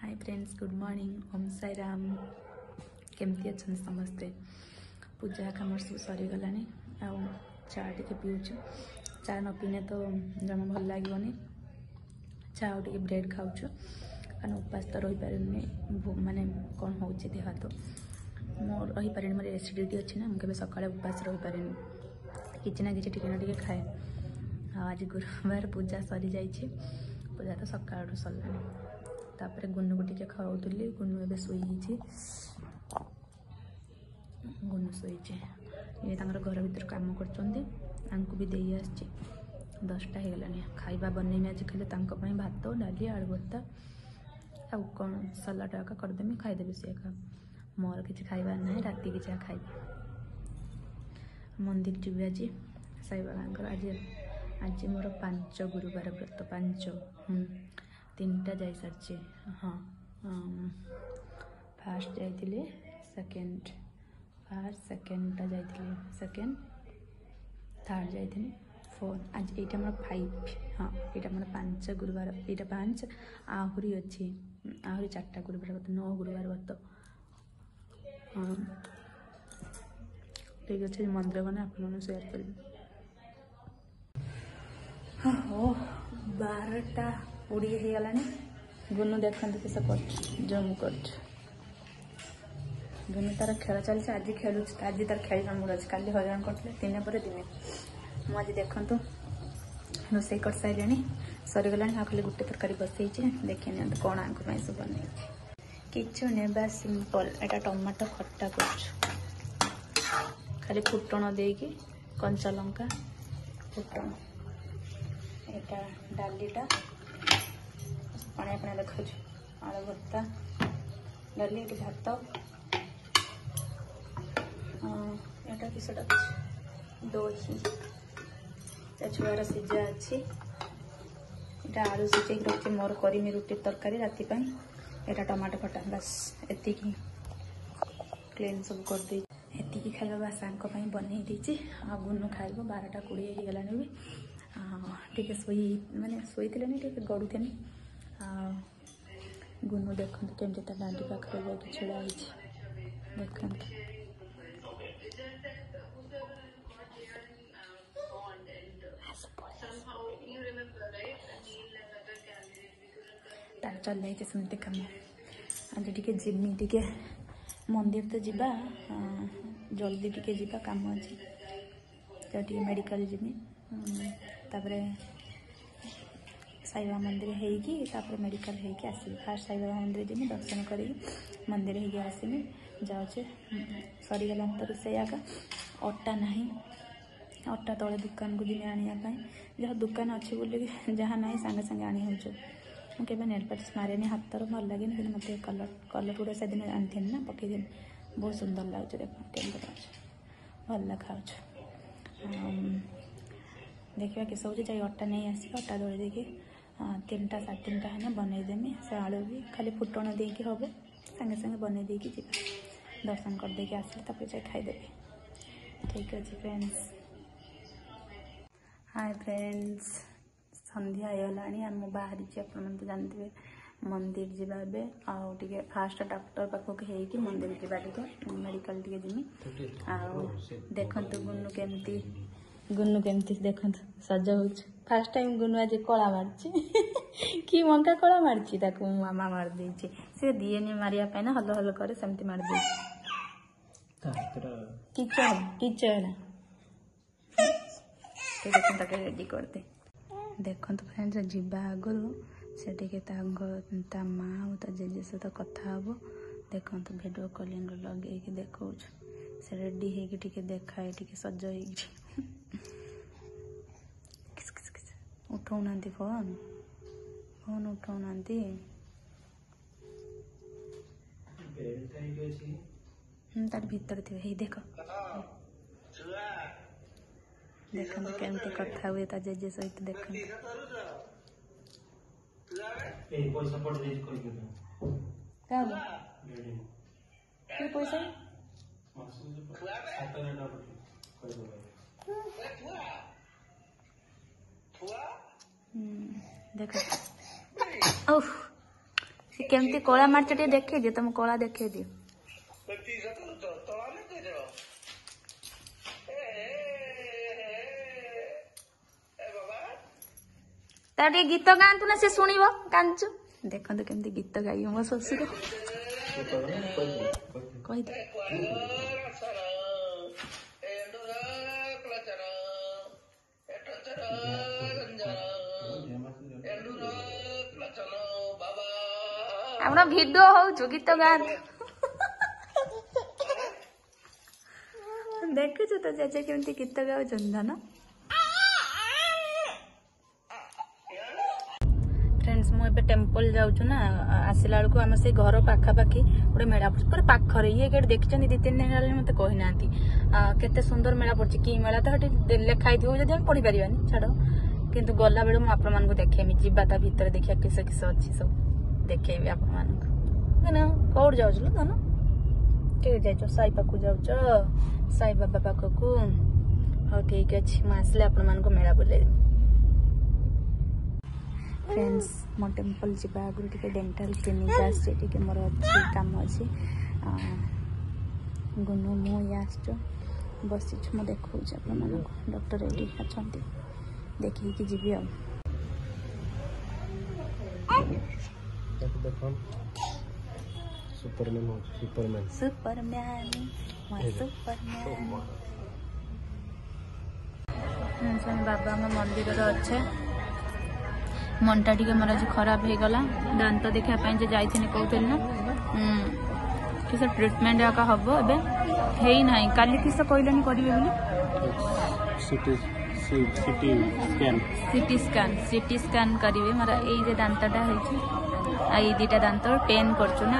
हाय friends, good morning. Om Sai Ram. केमती अच्छा समस्ते? पूजा कम सब सरीगला आ चा टे पीऊँ। चा न पीने तो जमा भल लगे। चा टे ब्रेड खाऊँ कारण उपास तो रही पारे माने कौन हो देह हाथ मो रही पारे मोर एसिडिटी अच्छी ना मुझे सकाଳେ उपास रही पारे कि ना कि खाए। आज गुरुवार पूजा सरी जाइए। पूजा तो सका सरला। तापर गुन्नू को टिके खाऊली। गुन्नू एवं शोई गुन्नू शोई ये घर भर कम कर भी दे आसी 10टा हो गलानी। खाଇବା बनईमी आज खाली भात डाली आलू भर्ता आ कौन सलाड आका करदेमी खाईदेवी। सी एका मोर किसी खाइबार ना राति की जहाँ खाइबी। मंदिर जी आज साई बाबा आज आज मोर 5 गुरुवार व्रत 5 3टा जा सारी। हाँ फास्ट जाइए सेकेंड फास्ट सेकेंडटा जाइए सेकेंड थर्ड जाइए 4 आज यहाँ मोर 5। हाँ यहाँ मोर 5 गुरुवार यहाँ 5 आहरी अच्छी आहरी 4टा गुरुवार व्रत 9 गुरुवार व्रत। हाँ ठीक अच्छे मंदिर गने आप सेयार कर। हाँ 12टा 20 हो गलानी। गुन्नू देखते किस कर जूम कर गुन्नू तार खेल चलছে। आज खेलुँ आज तार खेल मूड अच्छे। काली हजान करते दिने पर दिने मुझे देखु रोसे कर सारे सरीगला। आ खाली गोटे तरकारी बसई देखिए कौन आंक सब बन किचु नेबा सिंपल। एटा टमाटो खट्टा कर खाली फुटण देकी कंचा लंका फुटण एटा डालीटा पाने पाने देखा आलू भर्ता डाली ये भात यहाँ किसटा दही छुआर सीझा अच्छी। यहाँ आलू सीझे रखी मोर करमी रुटी तरकारी राति यहाँ टमाटो खटा बस एति क्लीन सब कर दे एति खाଇବା बस बनई देती। आ गुन्नू खाइब 12टा 20 हो गलानी भी टे शोई माने शोई गड़ुथे। गुन्नू देखते केमती डांडी पाखे जाकि छिड़ा देखते चल जाइए सेमती कम। आज टे जिमी टे मंदिर तो जीवा जल्दी टे जीवा कम अच्छे टे मेडिकल जिमी तापरे साईबाबा मंदिर होगी मेडिकल होगी आसबि। फास्ट साईबाबा मंदिर जिमी दर्शन करी मंदिर होगी आसमी जाऊे सरीगला तो रोसे आका अटा ना अटा तले दुकान को जिमी आने जहाँ दुकान अच्छी बोल जहाँ ना सांगे सांगे आनी हो। मुझे नेल पॉलिश मारे हाथ भल लगे कि मत कलर कलर गुड़ा से दिन आनी ना पकईदे बहुत सुंदर लगे। देख भल लगा देखा किस हो जाए अटा नहीं आस अटा दली देकी 3टा 3:30 है बनईदेमी। से आलू भी खाली फुटण देकी हम सागे सागे बनई देकी जी दर्शन कर देकी आसले तब जाए खाईदेवी। ठीक अच्छे फ्रेंड्स। हाय फ्रेंड्स संध्या होगा आम बाहरी आप जानते मंदिर जावा ए फास्ट डॉक्टर पाखक हो मंदिर जावा मेडिकल टे जिमी देखु गुन्नू केमती देखु सज हो। फास्ट टाइम गुन्नू आज कला मारी कि मंका कला मारी मामा मारदे सी दिए मारे ना हल हल करे सेमती मारदे किचन रेडी करदे। देखो फ्रेंड्स जीवा आगु से माँ और जेजे सहित कथा हम देखो वीडियो कॉलिंग लगे देखो से रेडी होगी देखाए सज उठाऊ ना फोन फोन उठाऊ ना तार भीतर थी देख देखते केमती कथा हुए ता जेजे सहित देखते पैसा देख से केमती कला मार्च टे देखे दियो तुम कला देखे दियो तार गीत गातु ना से शुणव कांचु देखो केमती गीत गाई मो शशुर कही भिडियो हो गीत गात देखु तो जेजे केमती गीत गाँव फ्रेंड्स मुझे टेम्पल जाऊँ ना आसला बेलू आम से घर पाखापाखि गोटे मेला पड़े पूरा पाखरे ये गेट देखते 2-3 दिन है मत कही ना केते सुंदर मेला पड़ी कि मेला तो ये लिखाई थी जब हम पढ़ी पारानी छाड़ किंतु गला बेलू मुझे देखेमी जीवा ता भितर देखा किस किस अच्छी सब देखेबी आपन कौट जाऊँ धन के जाइछ साई पाखु जाऊँ साई बाबा पाखक हाँ ठीक अच्छे मुझे आपण मेला बुलाई फ्रेंड्स मो टेम्पल जी आगुरी टे डेंटाल क्लिनिक आसटे मोर अच्छी कम अच्छे गुनु मुझे बसी मुझे देखा डॉक्टर रेडी अच्छा देखिए जीवी सुपरमैन सुपरमैन सुपरमैन सुपरमैन बाबा हम मंदिर अच्छे मनटा टी मोर आज खराब हो गला दांत देखापी जो जाइए कहते ना कि ट्रिटमेंट आका हम एवं ना काली किस कहलानी करेंगे सीटी स्कैन करेंगे मोर ये दांतटा ये 2टा दांत पेन करचु ना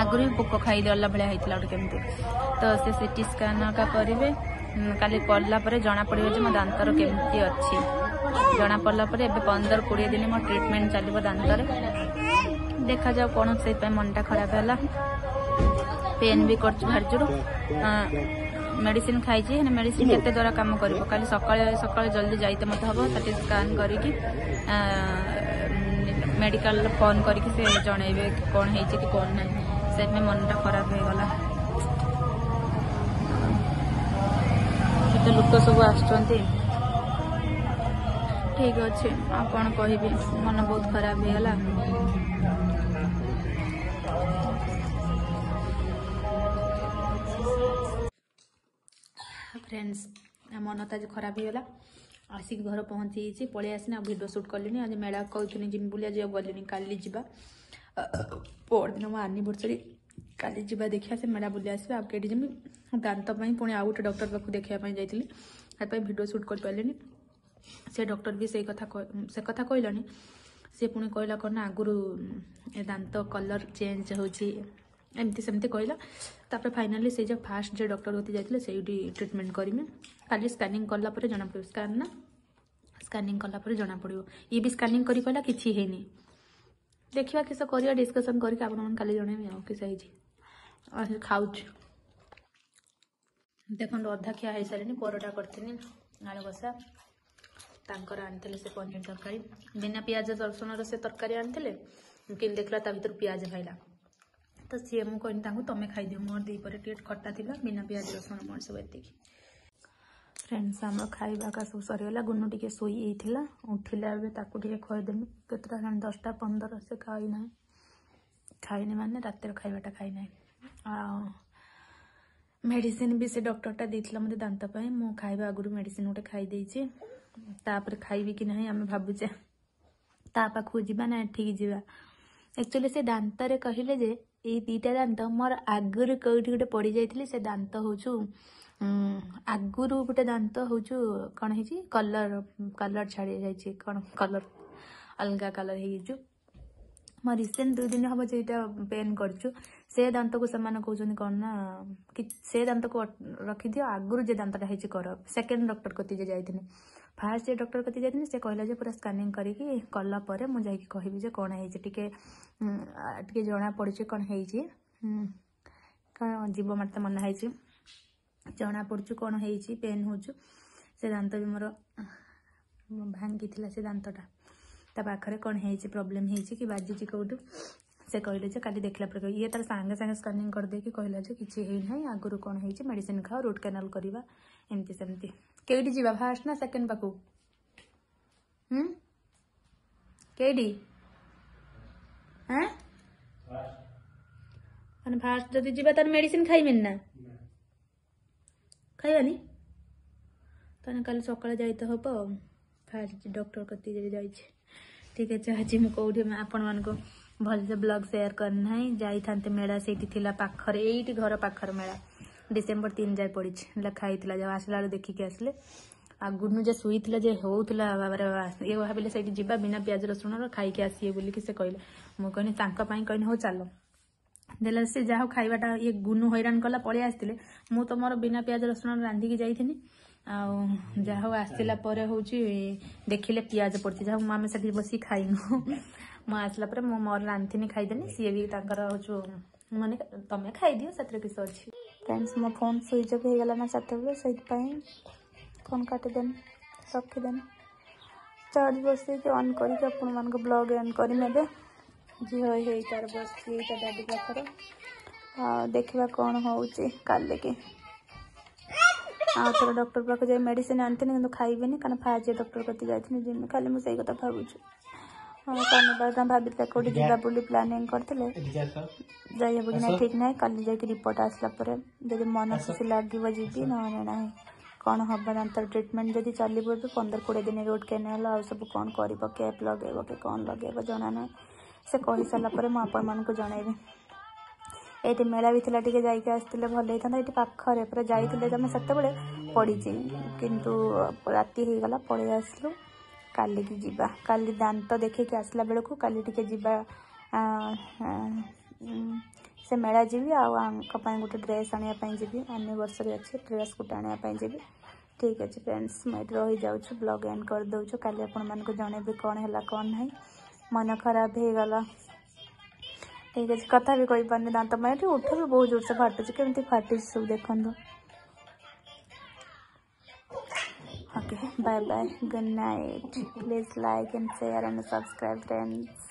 आगुरी पोक खाई देला भाया होता गोटे केमती तो से सीटी स्कैन का करेंगे काली कला जना पड़ो जो मो दांतर केमती अच्छी जना पड़ला 15-20 दिन मो ट्रिटमेंट चलो दांतर देखा जाओ कौन से मनटा खराब है पेन भी कर भार जोर मेडिसिन खाई मेडिसिन केते द्वारा काम कर सकाल जल्दी जाइते मत हम सीटी स्कैन करके मेडिकल फोन करके जनइबे कौन है कि कौन ना से मनटा खराब हो गला लोक सब आसुँच ठीक अच्छे आ कौन कह मन बहुत खराब होगा फ्रेंड्स मन तो आज खराब होगा आसिक घर पहुँची पलि आसना वीडियो शूट कली आज मेला कहनी जिम बुली आज गलिनी काली जा पर दिन मो एनिवर्सरी काली जा देखा से मेला बुली आस आगे जमी दांत पुणी आउ गोटे डॉक्टर पाक देखापी जाइए वीडियो शूट कर पारे से डॉक्टर भी से कथा कहलानी सी पुणी कहला कौन आगुरी दांत कलर चेंज होमती सेमती कहला तापर फाइनाली से जो फास्ट जो डॉक्टर होती जाते से ट्रिटमेंट करेंगे खाली स्कैनिंग कला जना पड़ो स्कैन ना स्कैनिंग कला जना पड़ो ये भी स्कैनिंग करी कहला किसी है देखा किस कर डिस्कसन करके आप जनइबी किस खाऊ देख अधा खिया हो सारे परोटा करनी आलू कषा तांकर आनी से पनीर तरकारी बिना पियाज रसुण से तरकारी आनी कि देखला ता भर पियाज खाइला तो सी मुझे कहनी तुम खाईदि मोर दीपर टे खट्टा थी बिना पियाज रसुण मोर सब एति फ्रेंड्स आम खाଇବା का सब सरीगला गुनु टे शोई उठिला टे खुदेमी केतटा 10टा 15 से खाईनी माने रात खाइबाटा खाईना मेडिसिन भी से डॉक्टरटा देइथिला मते दांत पय मो खाइबा आगुरु मेडिसिन गोटे खाई देइछि तापर खाइबी कि नहीं आम भावुचे ता पाखु जीवा ना ठीक जीवा एक्चुअली से दांत रे कहले जे ये 2टा दांत मोर आगुरु कौटी गोटे पड़ी जाइथिले से दांत होचु आगुरु गोटे दांत होचु कौन है कलर कलर छाड़ी जाइछि कौन कलर अलगा कलर है मैं रिसेंट 2 दिन हम जो पेन करछु से दांत को समान कहते कौन ना कि से दांत को रखी दियो आगुरु जे दांतटा है कर सेकेंड डॉक्टर कति जे जाइथिनी फास्ट जे डॉक्टर कति जाइथिनी से कहला जे पूरा स्कैनिंग करके कला परे मु जाई कहबी जे कौन है टिके टिके जना पड़े कौन है कौन जीव मत मन है जना पड़ू कौन है पेन हो से दांत भी मोर भांगी से दांतटा ता पाखरे कौन है प्रोब्लेम है कि बाजी कौटू से कहले काली देखला पर ये तार सांगे सांगे स्कानिंग कर देकी कहला किसी है आगुरी कौन है मेडिसिन खाओ रूट कैनाल करवा एमती सेमती केडी जीवा फास्ट ना सेकेंड पाकू केडी हाँ मैंने फास्ट जदि जीवा तार मेडिसिन खाइबेन ना खाइबानी ताने काली सकाळे जाइते हबो फास्ट डॉक्टर कति जब जाई ठीक है आज मुझे कौटी आपण मान को भल से ब्लॉग शेयर करना है जाई थांते मेला सेठी थिला पाखर एठी घर पाखर मेला डिसेंबर 3 जाए पड़ी लिखाई जब आसला देखिक आसले आ गुनु जे शुई जे होउतला ये भाविले सेठी जिबा बिना प्याज रसुण खाइके आसीए बोलिकी से कहले मु कहनी तांका पई कहनी हो चलो देला से जाहो खाइबाटा ये गुनु हैरान कला पळे आस्तिले मु तो मोर बिना प्याज रसुण रांधिकी जाइथिनी जाहो आसला पर होची देखिले प्याज पड़ती जाहो मामे सेठी बसी खाइनु मु आसला पर मो मोर रांधिनी खाइदेनी सी भी तांकर होचो माने तमे खाइ दियो सत्र किस अछि फ्रेंड्स मो फोन स्विच ऑफ हो गला ना सतबे सही पई फोन काट देन रखि देन चार्ज बसे के ऑन करी के अपन मान को ब्लॉग ऑन करी नेबे जी होय हे तार बसी ता दादी पाखर देखिबा कोन होउची काले के थोड़ा डॉक्टर पाक जाए मेडिसिन आनते कि खाइबेनि कारण फाज डॉक्टर कति जाइथिनि जिम खाली मु सही कथा भाबुछु कौन भाभी कौटी जा बोली प्लानिंग करते जाइए कि ठीक ना कल जा रिपोर्ट आसला जब मन खुशी लगे जी ना ना कौन हम दांत ट्रिटमेंट जब चलो भी 15-20 दिन रूट कैनाल आ सब कौन कर कैप लगे कि कौन लगे जना ना से कही सारापर मुझे मान को जनइबी ये मेला भी थी जाइए आसते भल होता ये पाखरे पूरा जाइए से पड़ी किंतु राति हो गला पलि आसलु काली की जीवा काली दांत देखिक आसला बेलू काली टिके जीवा से मेला जीवी आपाई गोटे ड्रेस आने जी एनिवर्सरी अच्छे ड्रेस गोटे आने जी ठीक अच्छे फ्रेंड्स मैं रही जाऊँ ब्लॉग एंड कर दूँ काली आपण मान को जनइबी कौन है कौन ना मन खराब हो गला ठीक अच्छे कथा भी कही पारे दांत मैं उठ भी बहुत जोर से फाटुच केमती फाटी सब देखो okay bye bye good night please like and share and subscribe friends